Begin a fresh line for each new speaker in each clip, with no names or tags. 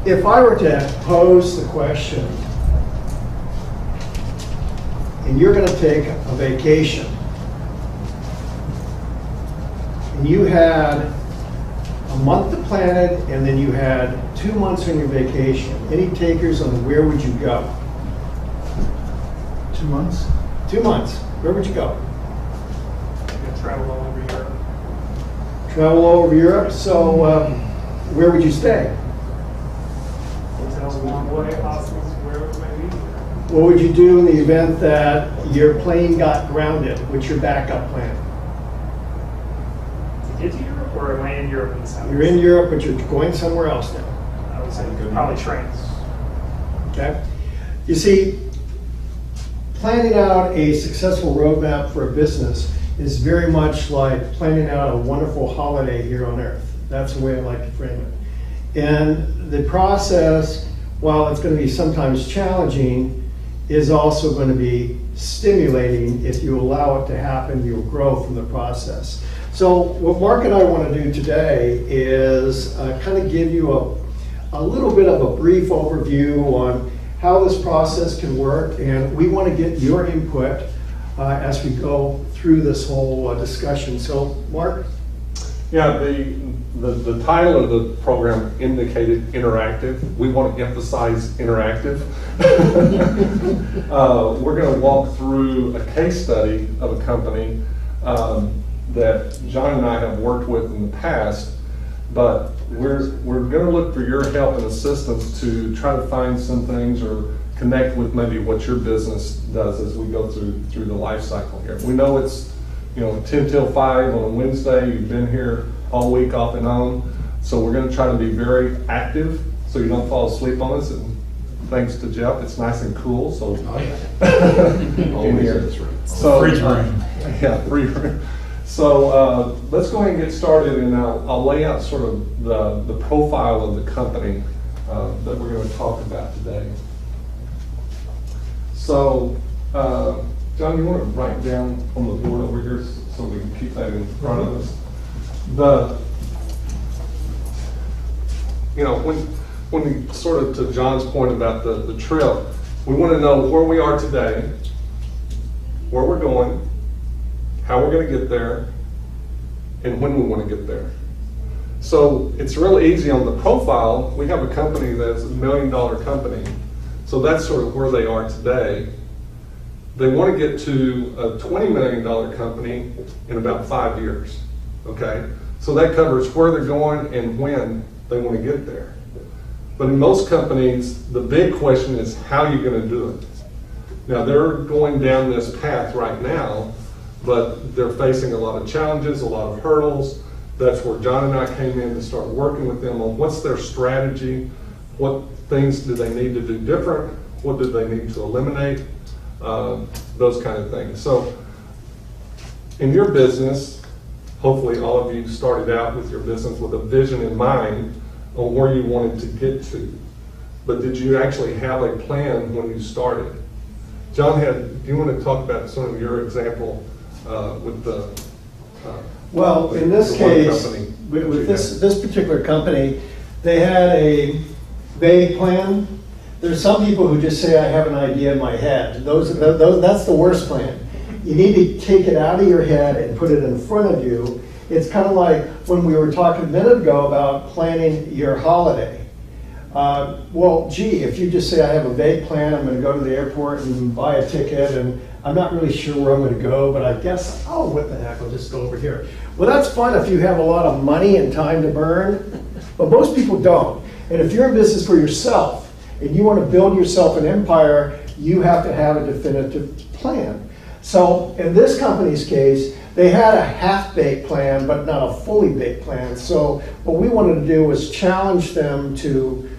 If I were to pose the question, and you're going to take a vacation, and you had a month to plan it, and then you had 2 months on your vacation, any takers on where would you go?
2 months?
2 months. Where would you go?
Travel all over Europe.
Travel all over Europe. So where would you stay?
Hotels along the way, hospitals, wherever it may be.
What would you do in the event that your plane got grounded? What's your backup plan?
To get to Europe, or am I in Europe in the south?
You're in Europe, but you're going somewhere else now.
I would say probably trains.
Okay? You see, planning out a successful roadmap for a business is very much like planning out a wonderful holiday here on earth. That's the way I like to frame it. And the process, while it's going to be sometimes challenging, is also going to be stimulating. If you allow it to happen, you'll grow from the process. So what Mark and I want to do today is kind of give you a little bit of a brief overview on how this process can work, and we want to get your input as we go through this whole discussion. So, Mark?
Yeah, the title of the program indicated interactive. We want to emphasize interactive. We're going to walk through a case study of a company that John and I have worked with in the past, but we're going to look for your help and assistance to try to find some things or connect with maybe what your business does as we go through the life cycle here. We know it's 10 till 5 on a Wednesday. You've been here all week off and on, so we're going to try to be very active so you don't fall asleep on us. And thanks to Jeff, it's nice and cool. So in here, so
Free room.
yeah, free room. So let's go ahead and get started, and I'll lay out sort of the profile of the company that we're going to talk about today. So, John, you want to write down on the board over here so we can keep that in front of us? When we sort of, to John's point about the trip, we want to know where we are today, where we're going, how we're going to get there, and when we want to get there. So it's really easy on the profile. We have a company that's $1 million company. So that's sort of where they are today. They want to get to a $20 million company in about 5 years, okay? So that covers where they're going and when they want to get there. But in most companies, the big question is how you're going to do it. Now, they're going down this path right now, but they're facing a lot of challenges, a lot of hurdles. That's where John and I came in to start working with them on what's their strategy, what things do they need to do different, what do they need to eliminate, those kind of things. So in your business, hopefully all of you started out with your business with a vision in mind on where you wanted to get to. But did you actually have a plan when you started? John, do you want to talk about some of your example with the
Well, in this case, with this particular company, they had a vague plan. There's some people who just say, I have an idea in my head. That's the worst plan. You need to take it out of your head and put it in front of you. It's kind of like when we were talking a minute ago about planning your holiday. Well, gee, if you just say, I have a vague plan, I'm going to go to the airport and buy a ticket, and I'm not really sure where I'm going to go, but I guess, oh, what the heck, I'll just go over here. Well, that's fun if you have a lot of money and time to burn, but most people don't. And if you're in business for yourself and you want to build yourself an empire, you have to have a definitive plan. So in this company's case, they had a half-baked plan, but not a fully baked plan. So what we wanted to do was challenge them to,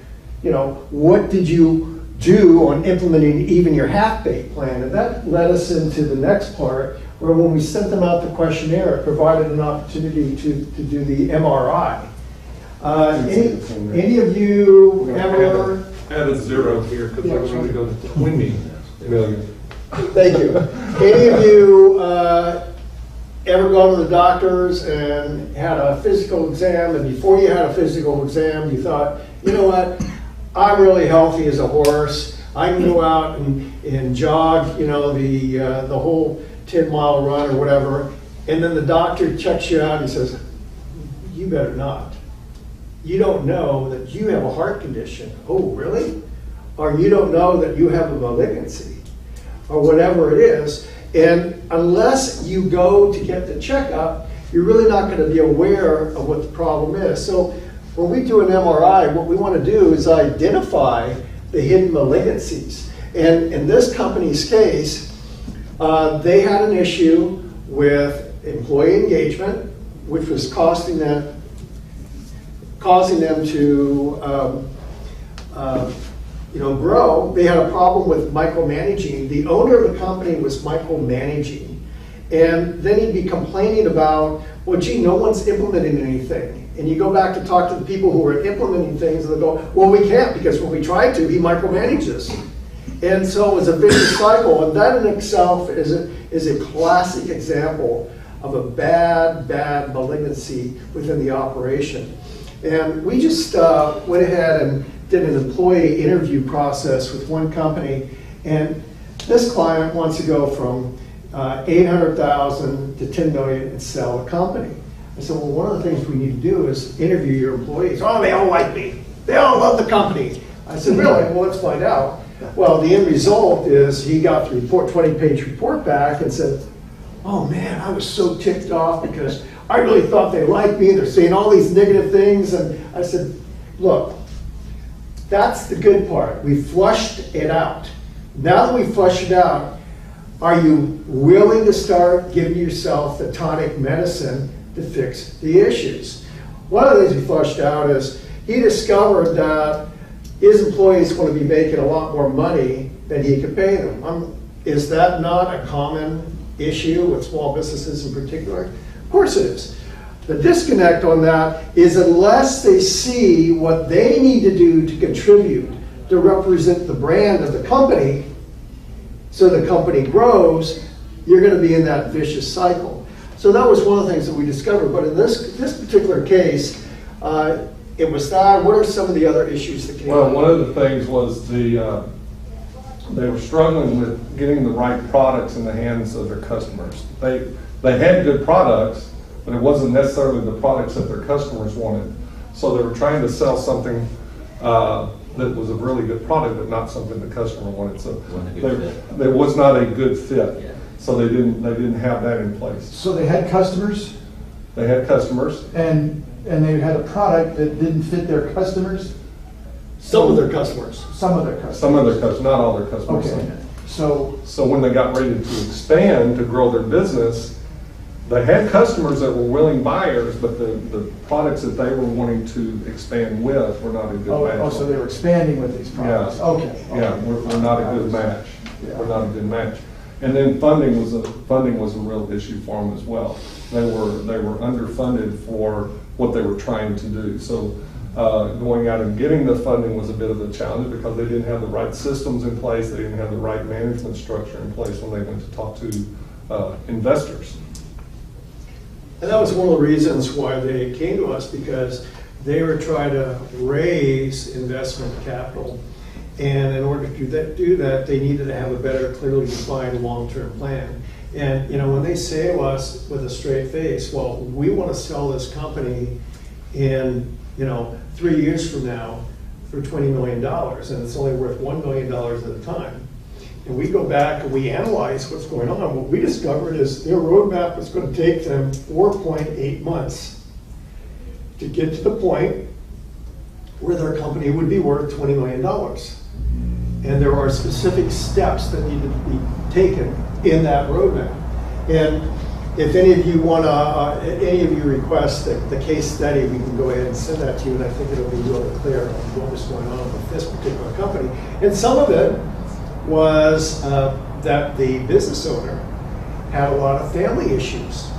what did you do on implementing even your half-baked plan? And that led us into the next part, where when we sent them out the questionnaire, it provided an opportunity to do the MRI. Any of you ever...
Add a zero here because we're going to go to 20 million.
Thank you. Any of you ever gone to the doctors and had a physical exam, and before you had a physical exam, you thought, you know what, I'm really healthy as a horse. I can go out and jog, you know, the whole 10-mile run or whatever, and then the doctor checks you out and says, you better not. You don't know that you have a heart condition. Oh, really? Or you don't know that you have a malignancy, or whatever it is. And unless you go to get the checkup, you're really not going to be aware of what the problem is. So when we do an MRI, what we want to do is identify the hidden malignancies. And in this company's case, they had an issue with employee engagement, which was causing them to grow. They had a problem with micromanaging. The owner of the company was micromanaging. And then he'd be complaining about, well, gee, no one's implementing anything. And you go back to talk to the people who are implementing things, and they go, well, we can't, because when we tried to, he micromanages. And so it was a vicious cycle, and that in itself is a classic example of a bad malignancy within the operation. And we just went ahead and did an employee interview process with one company, and this client wants to go from $800,000 to $10 million and sell the company. I said, well, one of the things we need to do is interview your employees. Oh, they all like me. They all love the company. I said, really? Well, let's find out. Well, the end result is he got the report, 20-page report back, and said, oh man, I was so ticked off because I really thought they liked me. They're saying all these negative things. And I said, look, that's the good part. We flushed it out. Now that we flushed it out, are you willing to start giving yourself the tonic medicine to fix the issues? One of the things we flushed out is he discovered that his employees want to be making a lot more money than he could pay them. Is that not a common issue with small businesses in particular? Of course it is. The disconnect on that is unless they see what they need to do to contribute to represent the brand of the company so the company grows, you're going to be in that vicious cycle. So that was one of the things that we discovered. But in this particular case, it was that. What are some of the other issues that came up?
Well, one of the things was they were struggling with getting the right products in the hands of their customers. They had good products, but it wasn't necessarily the products that their customers wanted. So they were trying to sell something that was a really good product, but not something the customer wanted. So there was not a good fit. Yeah. So they didn't have that in place.
So they had customers?
They had customers. And
they had a product that didn't fit their customers?
Some of their customers.
Some of their customers.
Some of their customers, not all their customers.
Okay. So
when they got ready to expand, to grow their business, they had customers that were willing buyers, but the products that they were wanting to expand with were not a good match.
Oh, so they were expanding with these products.
Yeah.
Okay.
Yeah, we're not a good match. Yeah. We're not a good match. And then funding was a real issue for them as well. They were underfunded for what they were trying to do. So going out and getting the funding was a bit of a challenge because they didn't have the right systems in place. They didn't have the right management structure in place when they went to talk to investors.
And that was one of the reasons why they came to us, because they were trying to raise investment capital. And in order to do that, they needed to have a better, clearly defined long-term plan. And when they say to us with a straight face, well, we want to sell this company in 3 years from now for $20 million, and it's only worth $1 million at a time. And we go back and we analyze what's going on. What we discovered is their roadmap was going to take them 4.8 months to get to the point where their company would be worth $20 million. And there are specific steps that need to be taken in that roadmap. And if any of you want any of you request the case study, we can go ahead and send that to you, and I think it'll be really clear on what was going on with this particular company. And some of it was that the business owner had a lot of family issues.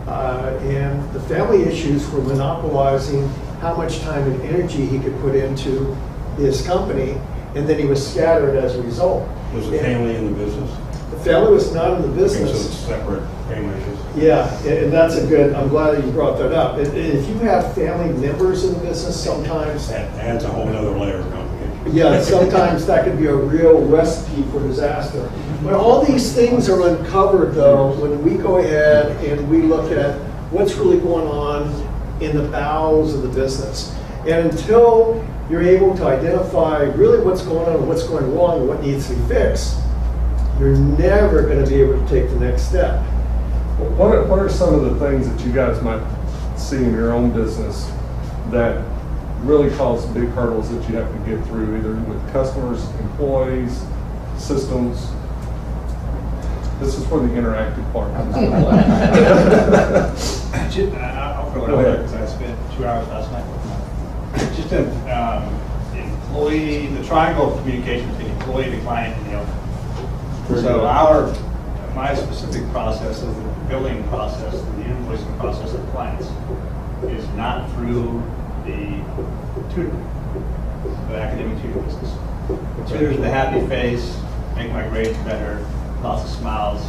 And the family issues were monopolizing how much time and energy he could put into his company, and then he was scattered as a result.
Was the family in the business?
The family was not in the business.
Okay, so it's separate family issues.
Yeah, and that's a good, I'm glad that you brought that up. If you have family members in the business, sometimes,
That adds a whole nother layer of complication.
yeah, sometimes that could be a real recipe for disaster. But all these things are uncovered though, when we go ahead and we look at what's really going on in the bowels of the business. And until you're able to identify really what's going on and what's going wrong and what needs to be fixed, you're never going to be able to take the next step.
What are some of the things that you guys might see in your own business that really cause big hurdles that you have to get through, either with customers, employees, systems? This is for the interactive part.
I'll throw it out there because I spent 2 hours last night with them. Just an employee, the triangle of communication between the employee, the client, and the owner. So my specific process is the billing process, the invoicing process of clients is not through the tutor, the academic tutor business. Tutor's the happy face, make my grades better, lots of smiles,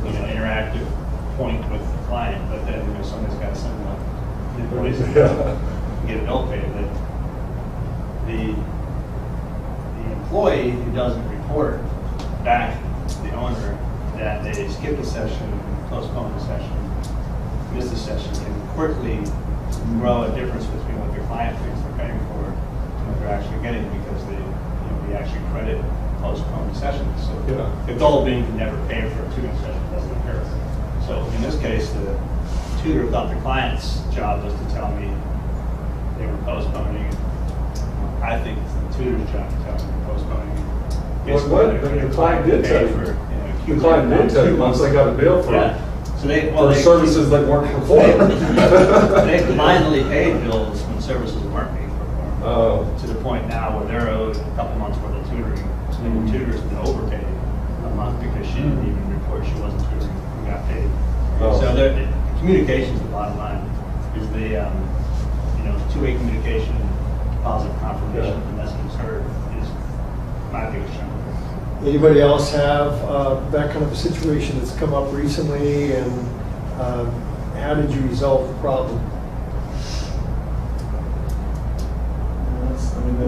interactive point with the client, but then somebody's got to send the invoice and get it bill paid. But the employee who doesn't report back to the owner that they skipped a session, postponed a session, missed a session, can quickly grow a difference between what their client thinks they're paying for and what they're actually getting because we actually credit postponed sessions. So the goal being to never pay for a tutoring session doesn't occur. So in this case, the tutor thought the client's job was to tell me they were postponing. I think it's the tutor's job to tell me they're postponing.
The client did tell you. The client did tell you once they got a bill for for services that weren't performed.
They blindly paid bills when services weren't being performed. To the point now where they're owed a couple months worth of tutoring. So the tutor's been overpaid a month because she didn't even report she wasn't tutoring and got paid. So the communication is the bottom line. Is the two-way communication, positive confirmation of the message heard is my biggest challenge.
Anybody else have that kind of a situation that's come up recently, and how did you resolve the problem?
You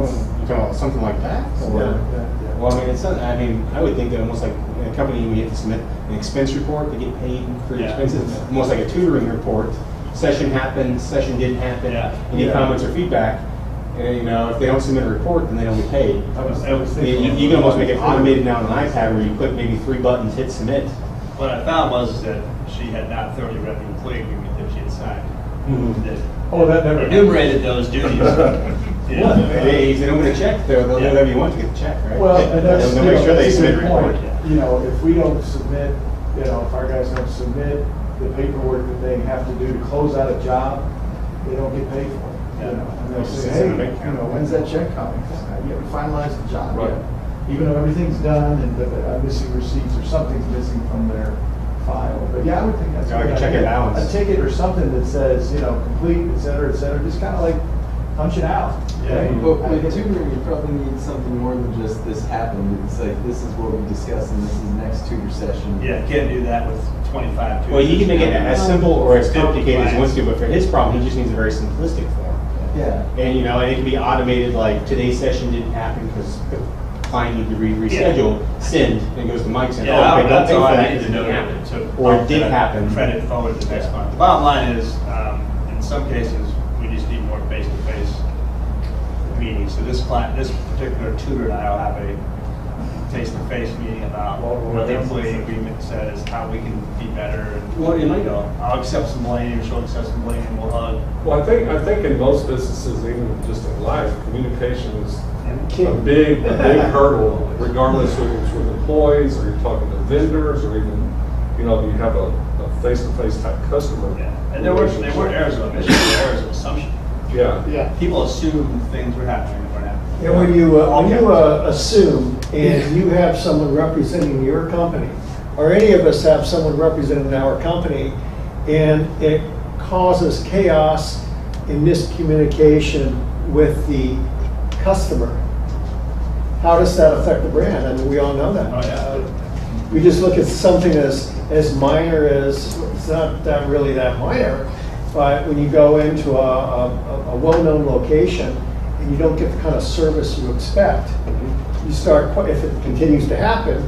talking about something like that? Or?
Yeah.
Well, I would think that almost like a company, you have to submit an expense report to get paid for your expenses, almost like a tutoring report. Session happened, session didn't happen, any comments or feedback. And, if they don't submit a report, then they don't get paid. You can almost make it automated now on an iPad where you click maybe 3 buttons, hit submit.
What I found was that she had not thoroughly read the employee agreement that she had signed.
That never
enumerated those duties.
If they don't get a check, they'll do whatever you want to get the check, right?
Well, and that's,
they'll make sure they
that's a
submit a
good point.
report.
If we don't submit, if our guys don't submit the paperwork that they have to do to close out a job, they don't get paid for it. And they'll say, hey, when's that check coming? You haven't finalized the job yet. Even though everything's done and I'm missing receipts or something's missing from their file. But I would think that's a good
check and
idea.
balance.
A ticket or something that says, complete, et cetera, just kind of like punch it out.
But with tutoring, you probably need something more than just this happened. It's like, this is what we discussed and this is the next tutor session.
Yeah, can't do that with 25 tutors.
Well, you can make it as simple or as complicated as you want to, but for his problem, he just needs a very simplistic form.
Yeah.
And, and it can be automated, like today's session didn't happen because the client needed to reschedule, send, and it goes to Mike's and,
Yeah,
don't
that's
pay
all
for
I
that
needed
because
to
it
know.
didn't happen.
To
Or it did happen.
Credit forward the next month. The bottom line is, in some cases, we just need more face-to-face meetings. So this particular tutor and I will have a face-to-face meeting about what the employee agreement says, how we can be better. And, I'll accept some blame, she'll accept some blame, and we'll hug.
Well, I think in most businesses, even just in life, communication is a big hurdle, regardless of if it's with employees or you're talking to vendors or even, you have a face-to-face type customer.
Yeah. And there were errors of omission, errors of assumption.
Yeah.
People assume things were happening that weren't happening.
And when you assume and you have someone representing your company, or any of us have someone representing our company, and it causes chaos and miscommunication with the customer, how does that affect the brand? I mean, we all know that.
Oh, yeah.
We just look at something as minor as, it's not that really that minor, but when you go into a well-known location and you don't get the kind of service you expect, you start, if it continues to happen,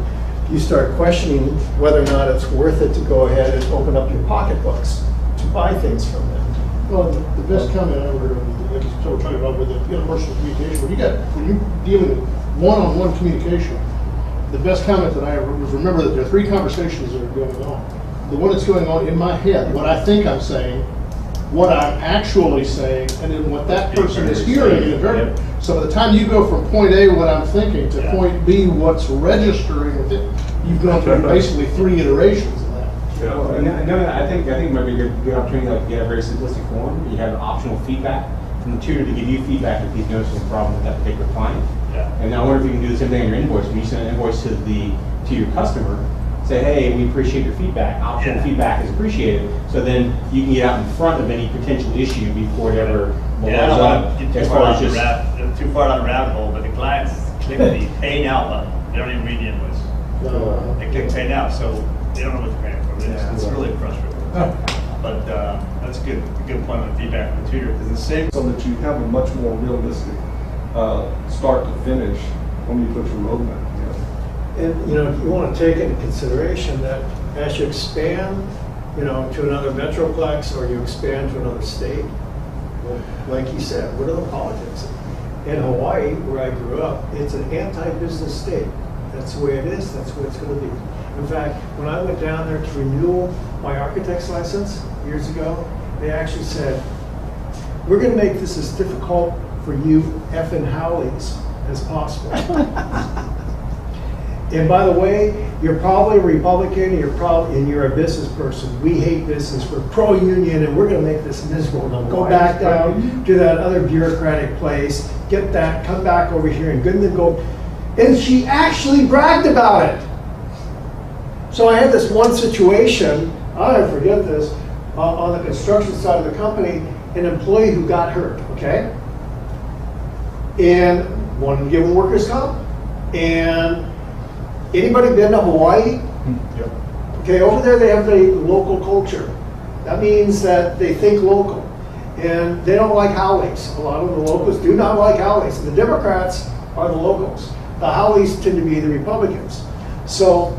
you start questioning whether or not it's worth it to go ahead and open up your pocketbooks to buy things from them.
Well, the best comment I ever heard, like so we're talking about with the universal communication, when you're dealing with one-on-one communication, the best comment that I ever was, remember that there are 3 conversations that are going on. The one that's going on in my head, what I think I'm saying, what I'm actually saying, and then what that person is hearing and interpreting. So by the time you go from point A, what I'm thinking, to point B, what's registering with it, you've gone through basically 3 iterations of that.
Well, I think it might be a good opportunity, like you have a very simplistic form. You have optional feedback from the tutor to give you feedback if he's noticing a problem with that particular client.
Yeah.
And I wonder if you can do the same thing on your invoice. When you send an invoice to your customer, say, hey, we appreciate your feedback. Optional feedback is appreciated. So then you can get out in front of any potential issue before it ever blows
I don't
up.
want to get
As
too
far
far,
as just
too far down the rabbit hole, but the clients click the pay now button. They don't even read the invoice. They click pay now, so they don't know what they're paying for. It's really frustrating. But that's a good point on the feedback from the tutor, because it's safe.
So that you have a much more realistic start to finish when you put your roadmap together.
And, you know, you want to take into consideration that as you expand, you know, to another metroplex or you expand to another state, well, like you said, what are the politics? In Hawaii, where I grew up, it's an anti-business state. That's the way it is. That's what it's going to be. In fact, when I went down there to renew my architect's license years ago, they actually said, we're going to make this as difficult for you effing Howleys as possible. And by the way, you're probably a Republican, and you're a business person. We hate business. We're pro-union, and we're going to make this miserable. Now go back down to that other bureaucratic place, get that, come back over here, and then go. And she actually bragged about it. So I had this one situation, I'll never forget this, on the construction side of the company, an employee who got hurt, okay? And wanted to give him workers' comp. And anybody been to Hawaii?
Yep.
Okay, over there they have the local culture. That means that they think local. And they don't like Howleys. A lot of the locals do not like Howleys. The Democrats are the locals. The Howleys tend to be the Republicans. So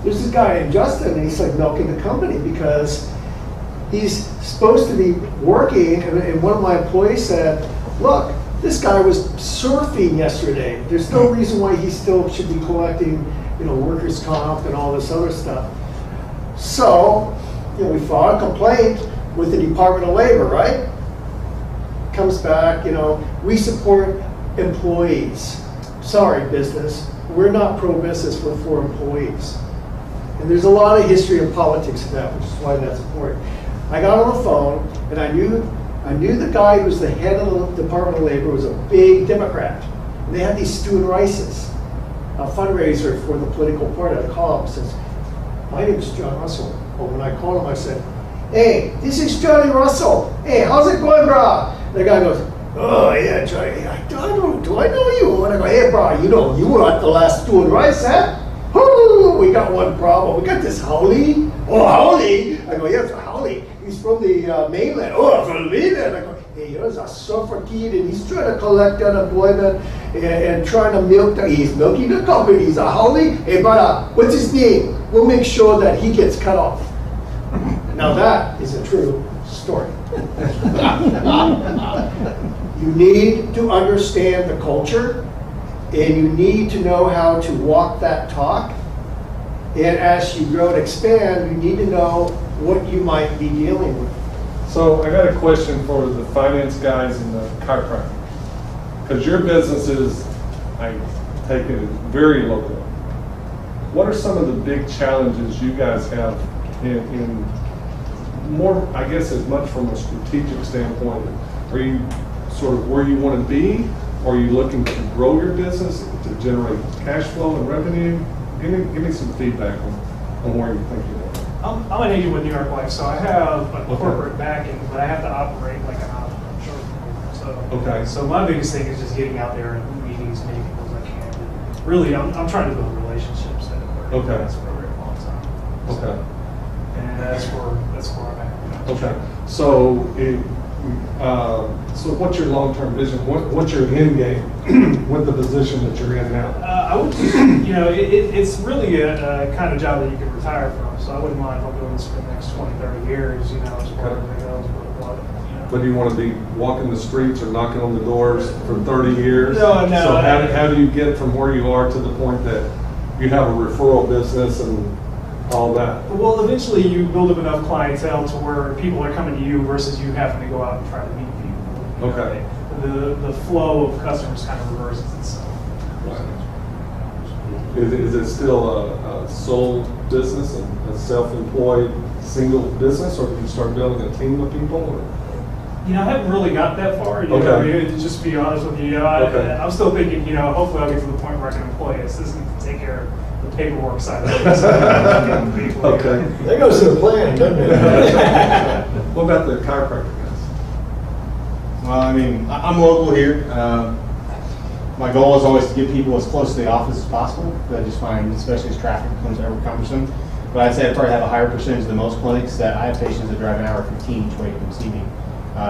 there's this guy named Justin, and he's like milking the company because he's supposed to be working, and one of my employees said, look, this guy was surfing yesterday. There's no reason why he still should be collecting, you know, workers' comp and all this other stuff. So, you know, we filed a complaint with the Department of Labor, right? Comes back, you know, we support employees. Sorry, business, we're not pro-business, we're for employees. And there's a lot of history and politics in that, which is why that's important. I got on the phone, and I knew the guy who was the head of the Department of Labor was a big Democrat. And they had these student rices, a fundraiser for the political party. I called him and says, my name is John Russell. But when I called him, I said, hey, this is Johnny Russell. Hey, how's it going, bro? The guy goes, oh, yeah, Johnny, do I know you? And I go, hey, bro, you know, you were at the last student rice, huh? Whoo, we got one problem. We got this Howley. Oh, Howley. I go, yeah, it's a Howley. He's from the mainland. Oh, from the mainland. I go, hey, he's a surfer kid, and he's trying to collect unemployment and trying to he's milking the company. He's a Howley. Hey, brother, what's his name? We'll make sure that he gets cut off. Now that is a true story. You need to understand the culture, and you need to know how to walk that talk. And as you grow and expand, you need to know what you might be dealing with.
So I got a question for the finance guys and the chiropractor. Because your business is, I take it, very local. What are some of the big challenges you guys have in more, I guess, as much from a strategic standpoint? Are you sort of where you want to be? Or are you looking to grow your business to generate cash flow and revenue? Give me some feedback on where you're thinking of.
I'm an agent with New York Life, so I have a corporate backing, but I have to operate like an entrepreneur. So my biggest thing is just getting out there and meeting as many people as I can. And really, I'm trying to build relationships that are already.
Okay.
That's for a very long time.
Okay.
And that's where I'm at.
Okay. So, so what's your long-term vision? What's your end game with the position that you're in now?
I would, it's really a kind of job that you can retire from. So I wouldn't mind if I'm doing this for the next 20, 30 years, as far as everything else.
But do you want to be walking the streets or knocking on the doors for 30 years?
No.
So how do you get from where you are to the point that you have a referral business and all that?
Well, eventually you build up enough clientele to where people are coming to you versus you having to go out and try to meet people.
Okay.
The flow of customers kind of reverses itself.
Is it still a sole business, a self-employed single business, or did you start building a team of people? Or?
I haven't really got that far. Just to be honest with you, I'm still thinking. Hopefully I'll get to the point where I can employ an assistant to take care of the paperwork side of things.
Okay.
That goes to the plan, doesn't it?
What about the chiropractor guys?
Well, I mean, I'm local here. My goal is always to get people as close to the office as possible. I just find, especially as traffic becomes ever cumbersome. But I'd say I probably have a higher percentage than most clinics that I have patients that drive an hour 15 each way to come see me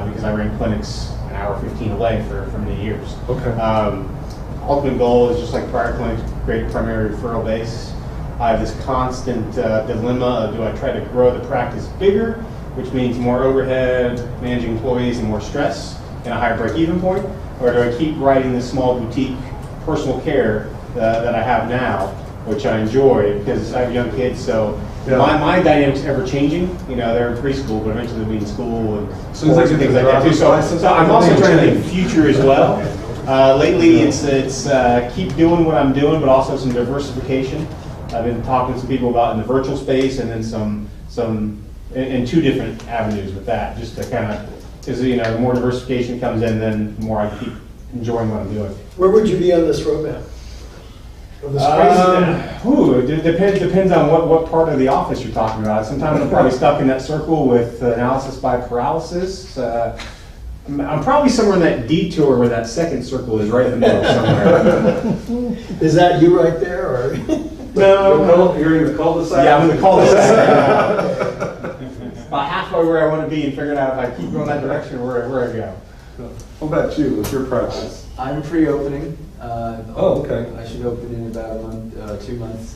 because I ran clinics an hour 15 away for many years.
Okay.
Ultimate goal is just like prior clinics, create a primary referral base. I have this constant dilemma of do I try to grow the practice bigger, which means more overhead, managing employees, and more stress, and a higher break-even point, or do I keep writing this small boutique personal care that I have now, which I enjoy because I have young kids, so my dynamic's ever changing. They're in preschool, but eventually they'll be in school and
Soon as they get
things
their
like that too.
driver's
So I'm also trying to think future as well. Lately, it's keep doing what I'm doing, but also some diversification. I've been talking to some people about in the virtual space, and then some in two different avenues with that, just to kind of, because the more diversification comes in, then the more I keep enjoying what I'm doing.
Where would you be on this roadmap? Of this
It depends on what part of the office you're talking about. Sometimes I'm probably stuck in that circle with analysis by paralysis. I'm probably somewhere in that detour where that second circle is right in the middle somewhere.
Is that you right there, or?
No.
You're in the cul-de-sac?
Yeah, I'm in the cul-de-sac. About halfway where I want to be and figuring out if I keep going that direction where I go.
What about you? What's your practice?
I'm pre-opening.
Okay.
I should open in about a month, 2 months.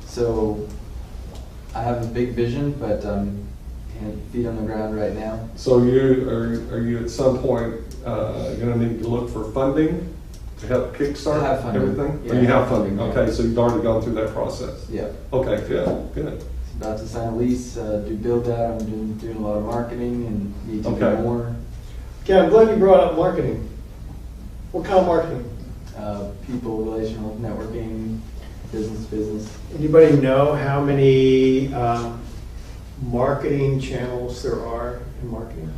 So I have a big vision, but feet on the ground right now.
So are you at some point going to need to look for funding to help kickstart
I have funding.
everything?
Yeah,
Or you
I
have
have
funding.
funding,
Okay, so you've already gone through that process.
Yeah.
Okay, good.
About to sign a lease, do build out. I'm doing a lot of marketing and need to
Okay.
do more.
Okay, I'm glad you brought up marketing. What kind of marketing?
People, relational, networking, business.
Anybody know how many marketing channels there are in marketing?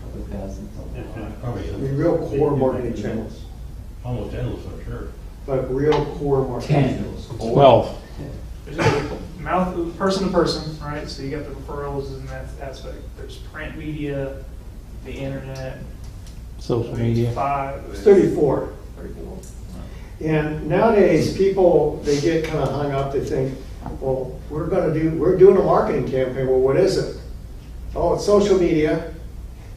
Probably thousands.
Probably
I mean, real core marketing channels,
almost endless, I'm sure.
but real core marketing channels.
12.
There's just person to person, right? So you got the referrals in that aspect. There's print media, the internet,
Social media.
34. And nowadays, people, they get kind of hung up, they think, well, we're doing a marketing campaign. Well, what is it? Oh, it's social media,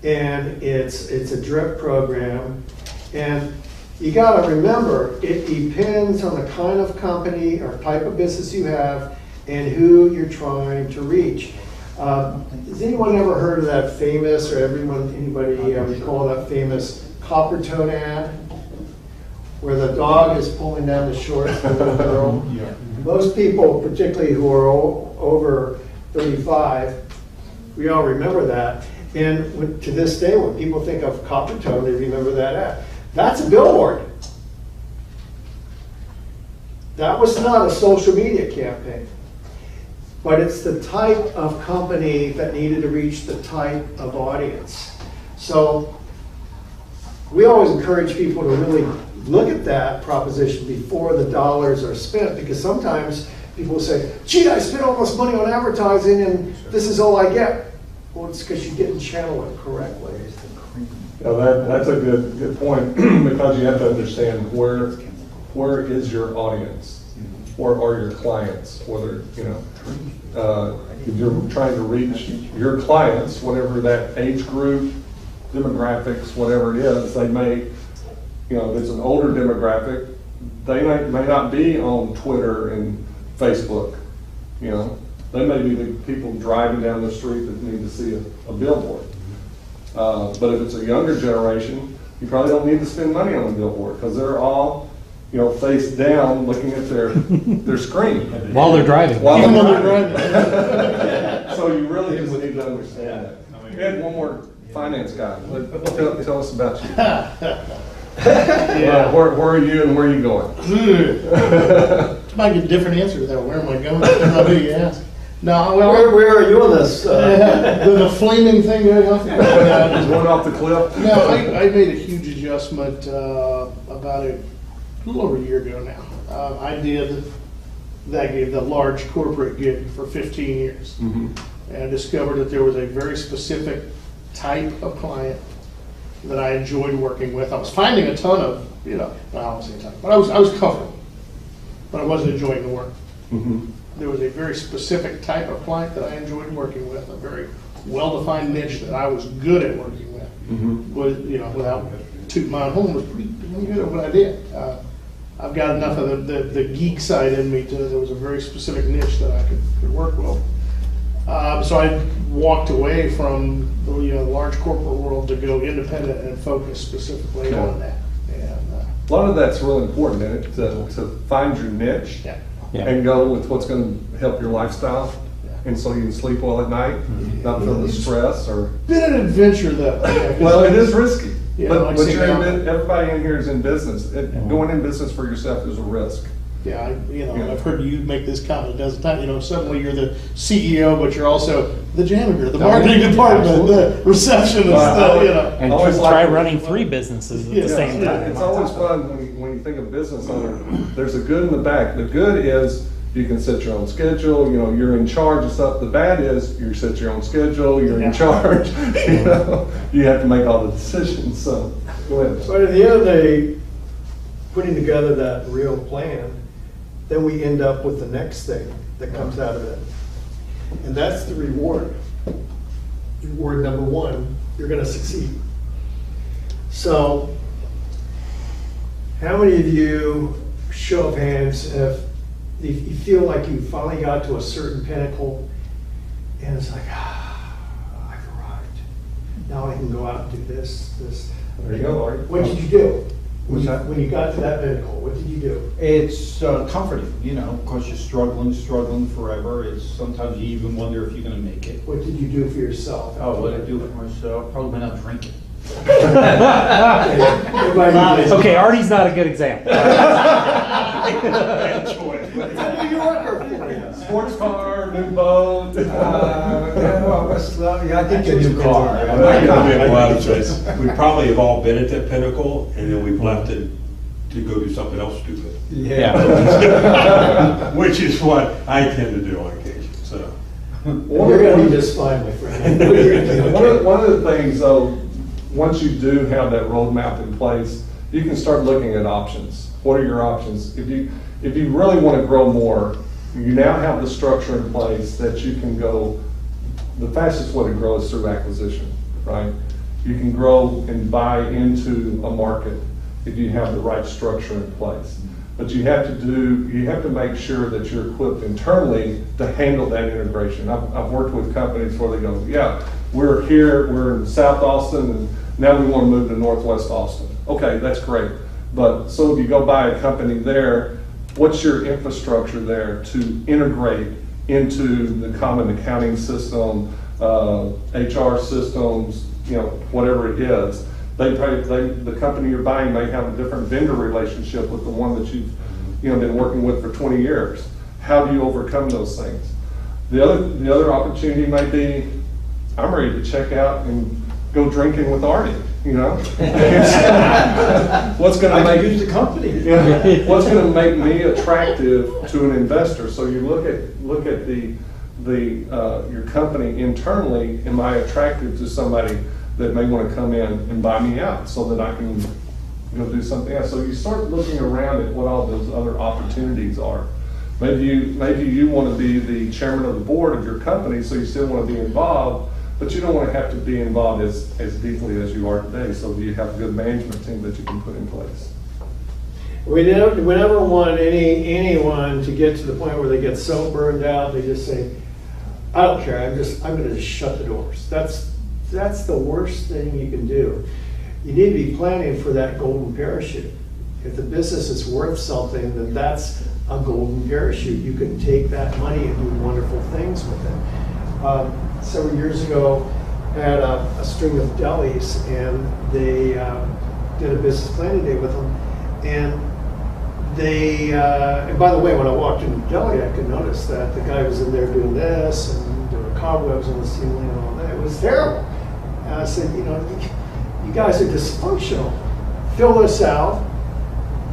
and it's a drip program. And you gotta remember, it depends on the kind of company or type of business you have and who you're trying to reach. Has anyone ever heard of that famous, or anybody recall that famous copper tone ad? Where the dog is pulling down the shorts of the little girl.
Yeah.
Most people, particularly who are over 35, we all remember that. And to this day, when people think of copper tone, they remember that ad. That's a billboard. That was not a social media campaign. But it's the type of company that needed to reach the type of audience. So we always encourage people to really look at that proposition before the dollars are spent, because sometimes people say, gee, I spent all this money on advertising and this is all I get. Well, it's because you didn't channel it correctly.
That's a good point because you have to understand where is your audience. or your clients, whether, if you're trying to reach your clients, whatever that age group, demographics, whatever it is, they may, if it's an older demographic, they may not be on Twitter and Facebook, They may be the people driving down the street that need to see a billboard. But if it's a younger generation, you probably don't need to spend money on a billboard because they're all, face down looking at their screen.
While they're driving.
Even when they're driving.
So you really just need to understand that. We had one more finance guy. Tell us about you.
Yeah.
Where are you and where are you going?
Might get a different answer to that. Where am I going? Depending on who you ask. No, well,
Where are you on this?
the flaming thing going off.
Just going off the cliff?
No, I made a huge adjustment about a little over a year ago now. I did that gig, the large corporate gig, for 15 years.
Mm-hmm.
And I discovered that there was a very specific type of client that I enjoyed working with. I was finding a ton of, I won't say a ton, but I was comfortable, but I wasn't enjoying the work.
Mm-hmm.
There was a very specific type of client that I enjoyed working with, a very well-defined niche that I was good at working with.
Mm-hmm.
Was, without tooting my own horn, was pretty good at what I did. I've got enough of the geek side in me there was a very specific niche that I could work with. So I walked away from the large corporate world to go independent and focus specifically on that. And,
a lot of that's really important, isn't it? To find your niche and go with what's going to help your lifestyle. And so you can sleep well at night, not feel the stress or.
Been an adventure though.
Well, it is risky.
Yeah,
but
like
everybody in here is in business. Going in business for yourself is a risk.
Yeah, I've heard you make this comment a dozen times. Suddenly you're the CEO, but you're also the janitor, the marketing department, the receptionist.
And
Always
try
like-
running 3 businesses at the same time.
It's always fun when you think of business owner. There's a good and the bad. The good is you can set your own schedule. You're in charge of stuff. The bad is you set your own schedule. You're in charge. You have to make all the decisions. So go ahead.
But at the end of the day, putting together that real plan, then we end up with the next thing that comes out of it. And that's the reward. Reward number 1, you're going to succeed. So, how many of you, show of hands, if you feel like you finally got to a certain pinnacle and it's like, I've arrived. Now I can go out and do this.
There you go, Lori.
What did you do?
What's that?
When you got to that pinnacle, what did you do?
It's comforting, because you're struggling forever. It's sometimes you even wonder if you're going to make it.
What did you do for yourself?
Oh, what did I do for myself? Probably went out drinking.
Okay, Artie's not a good example.
New Yorker for you.
Sports car, new boat.
I think a new car.
We have a lot of choice. We probably have all been at that pinnacle, and then we've left it to go do something else stupid. Which is what I tend to do on occasion, so.
Well, you're going to be just fine, my friend.
One of the things, though, once you do have that roadmap in place, you can start looking at options. What are your options? If you really want to grow more, you now have the structure in place that you can go. The fastest way to grow is through acquisition, right? You can grow and buy into a market if you have the right structure in place. But you have to make sure that you're equipped internally to handle that integration. I've worked with companies where they go, yeah, we're here, we're in South Austin, and now we want to move to Northwest Austin. Okay, that's great. But so if you go buy a company there, what's your infrastructure there to integrate into the common accounting system, HR systems, whatever it is? The company you're buying may have a different vendor relationship with the one that you've been working with for 20 years. How do you overcome those things? The other opportunity might be, I'm ready to check out and go drinking with Artie. What's going to make
use the company?
What's going to make me attractive to an investor? So you look at your company internally. Am I attractive to somebody that may want to come in and buy me out so that I can go do something else? So you start looking around at what all those other opportunities are. Maybe you want to be the chairman of the board of your company, so you still want to be involved, but you don't want to have to be involved as deeply as you are today, so you have a good management team that you can put in place.
We never want anyone to get to the point where they get so burned out, they just say, I don't care, I'm gonna just shut the doors. That's the worst thing you can do. You need to be planning for that golden parachute. If the business is worth something, then that's a golden parachute. You can take that money and do wonderful things with it. Several years ago, I had a string of delis, and they did a business planning day with them. And and by the way, when I walked in the deli, I could notice that the guy was in there doing this, and there were cobwebs on the ceiling and all that. It was terrible. And I said, you guys are dysfunctional. Fill this out.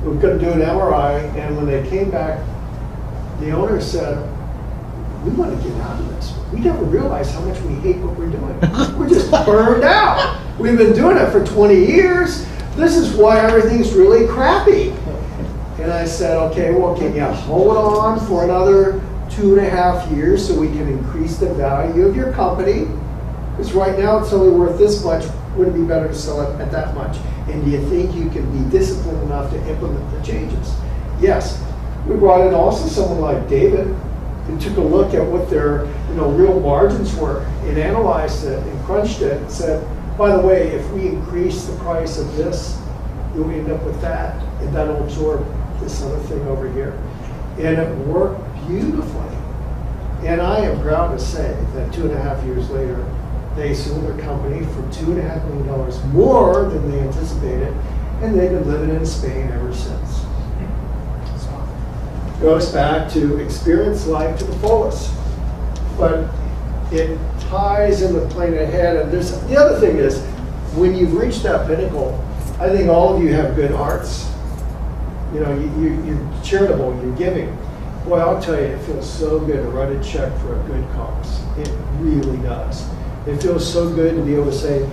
We're going to do an MRI. And when they came back, the owner said, we want to get out of this. We never realized how much we hate what we're doing. We're just burned out. We've been doing it for 20 years. This is why everything's really crappy. And I said, okay, well, can you hold on for another 2.5 years so we can increase the value of your company? Because right now it's only worth this much. Would it be better to sell it at that much? And do you think you can be disciplined enough to implement the changes? Yes. We brought in also someone like David, who took a look at what their real margins were and analyzed it and crunched it and said, by the way, if we increase the price of this, you'll end up with that, and that'll absorb this other thing over here. And it worked beautifully. And I am proud to say that 2.5 years later, they sold their company for $2.5 million more than they anticipated, and they've been living in Spain ever since. Goes back to experience life to the fullest. But it ties in with planning ahead. And the other thing is, when you've reached that pinnacle, I think all of you have good hearts. You're charitable, you're giving. Boy, I'll tell you, it feels so good to write a check for a good cause. It really does. It feels so good to be able to say,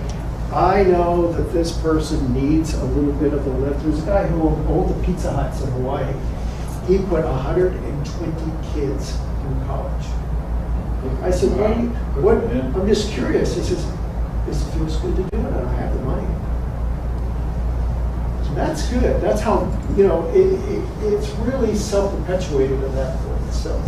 I know that this person needs a little bit of a lift. There's a guy who owned the Pizza Huts in Hawaii. He put 120 kids through college. I said, what? I'm just curious. He says, it feels good to do it. I don't have the money. That's good. That's how, it's really self-perpetuated at that point. So,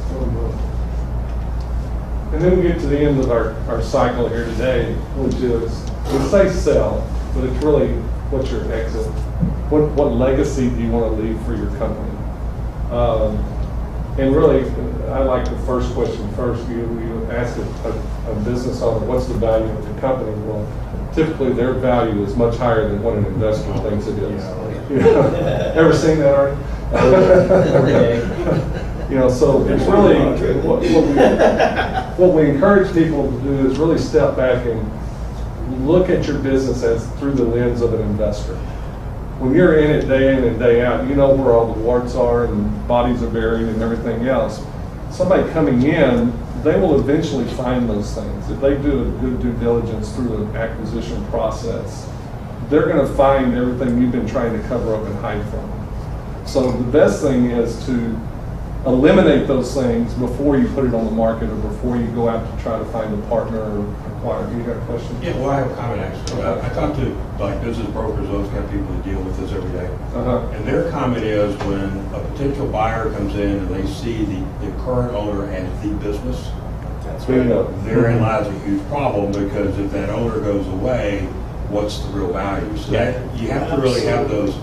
and then we get to the end of our cycle here today, which is, we say sell, but it's really what's your exit? What legacy do you want to leave for your company? And really, I like the first question first. You ask a business owner, what's the value of the company? Well, typically their value is much higher than what an investor thinks it is. Ever seen that, Art?
Every day.
So it's really, what we encourage people to do is really step back and look at your business as through the lens of an investor. When you're in it day in and day out, you know where all the warts are and bodies are buried and everything else. Somebody coming in, they will eventually find those things. If they do a good due diligence through an acquisition process, they're going to find everything you've been trying to cover up and hide from them. So the best thing is to eliminate those things before you put it on the market or before you go out to try to find a partner or acquire. You got a question?
Yeah, well, I have a comment actually. I talk to business brokers, those kind of people that deal with this every day. And their comment is when a potential buyer comes in and they see the current owner as the business, therein lies a huge problem, because if that owner goes away, what's the real value? So you have to really have those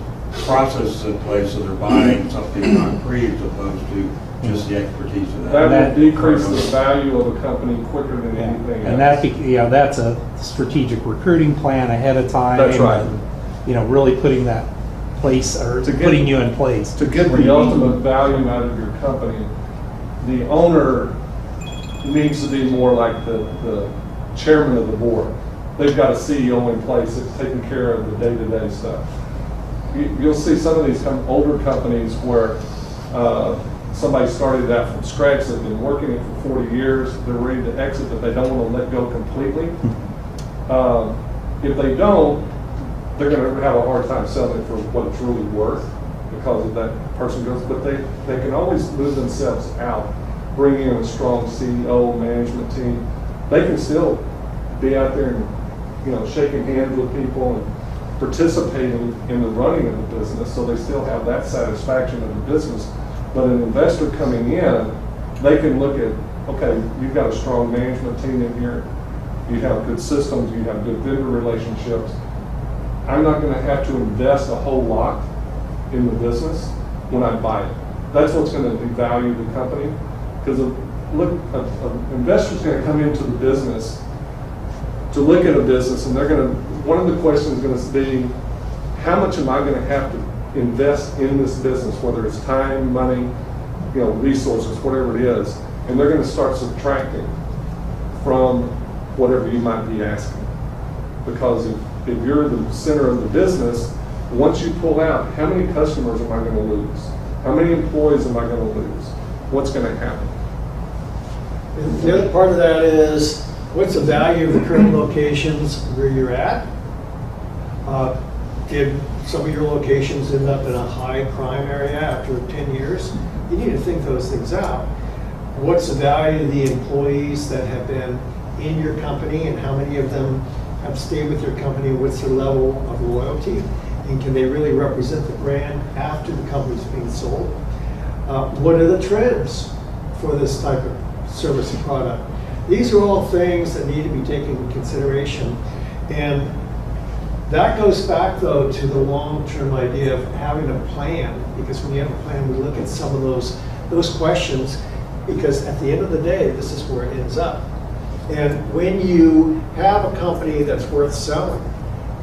processes in place so they're buying something concrete as opposed to just the expertise of that.
That will decrease the value of a company quicker than anything
and
else.
That's a strategic recruiting plan ahead of time.
That's right.
And, really putting that place, or putting you in place.
To get the ultimate value out of your company, the owner needs to be more like the chairman of the board. They've got a CEO in place that's taking care of the day-to-day stuff. You'll see some of these older companies where somebody started out from scratch, they've been working it for 40 years, they're ready to exit, but they don't want to let go completely. If they don't, they're going to have a hard time selling it for what it's really worth. because of that person goes, but they can always move themselves out, bring in a strong CEO, management team. They can still be out there and, shaking hands with people and participating in the running of the business, so they still have that satisfaction of the business. But an investor coming in, they can look at, okay, you've got a strong management team in here, you have good systems, you have good vendor relationships. I'm not going to have to invest a whole lot in the business when I buy it. That's what's going to devalue the company, because an investor's going to come into the business to look at a business, and one of the questions is going to be, how much am I going to have to invest in this business, whether it's time, money, resources, whatever it is, and they're going to start subtracting from whatever you might be asking. Because if you're the center of the business, once you pull out, how many customers am I going to lose? How many employees am I going to lose? What's going to happen?
And the other part of that is, what's the value of the current locations where you're at? Did some of your locations end up in a high crime area after 10 years? You need to think those things out. What's the value of the employees that have been in your company, and how many of them have stayed with your company? What's their level of loyalty? And can they really represent the brand after the company's being sold? What are the trends for this type of service and product? These are all things that need to be taken into consideration. And that goes back, though, to the long-term idea of having a plan, because when you have a plan, we look at some of those questions, because at the end of the day, this is where it ends up. And when you have a company that's worth selling,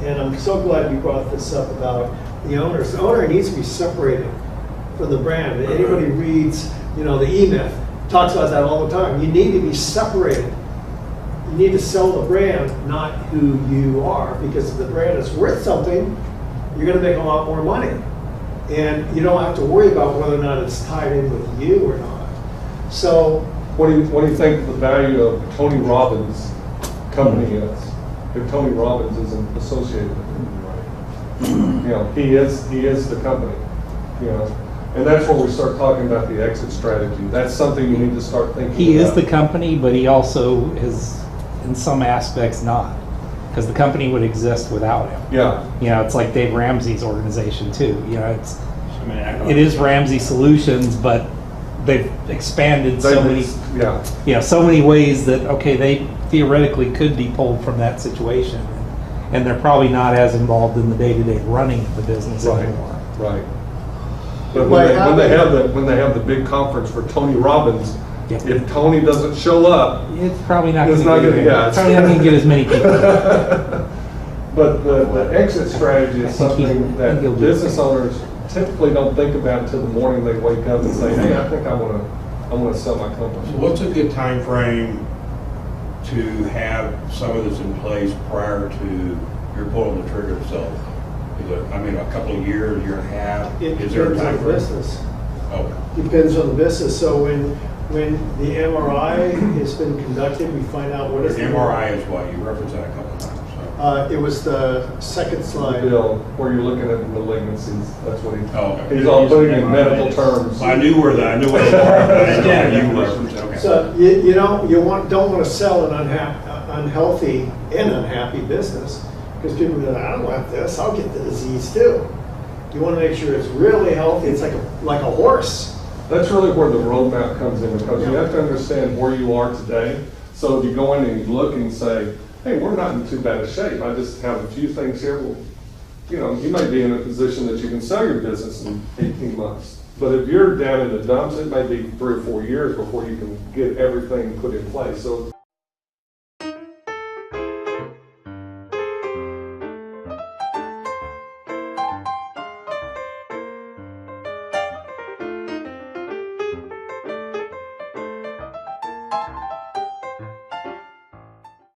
and I'm so glad you brought this up about the owners. The owner needs to be separated from the brand. Anybody reads, the E-Myth, talks about that all the time. You need to be separated. You need to sell the brand, not who you are, because if the brand is worth something, you're going to make a lot more money. And you don't have to worry about whether or not it's tied in with you or not. So,
what do you think the value of Tony Robbins' company is? If Tony Robbins isn't associated with it, he is the company, and that's where we start talking about the exit strategy. That's something you need to start thinking
He
about.
is the company, but he also is, in some aspects, not, because the company would exist without him.
Yeah.
It's like Dave Ramsey's organization too. It is Ramsey Solutions, but they've expanded so many ways that, okay, they theoretically could be pulled from that situation, and they're probably not as involved in the day-to-day running of the business anymore.
Right. But when they have the big conference for Tony Robbins, if Tony doesn't show up,
it's probably not
going
to get as many people.
But the exit strategy is something that business owners typically don't think about until the morning they wake up and say, hey, I think I want to sell my company.
So what's a good time frame to have some of this in place prior to your pulling the trigger itself? Is it, a couple of years, year and a half?
Is there a time frame? Business.
Okay.
Depends on the business. So when the MRI has been conducted, we find out what is the
MRI is what you referenced that a couple of times.
It was the second slide.
Bill, where you're looking at malignancies. That's what
okay.
He's all putting in medical terms.
I knew where the you referenced. Okay.
So you don't want to sell an unhealthy and unhappy business, because people go, I don't want this. I'll get the disease too. You want to make sure it's really healthy. It's like a horse.
That's really where the roadmap comes in, because you have to understand where you are today. So if you go in and you look and say, hey, we're not in too bad a shape. I just have a few things here. Well, you may be in a position that you can sell your business in 18 months. But if you're down in the dumps, it may be 3 or 4 years before you can get everything put in place. So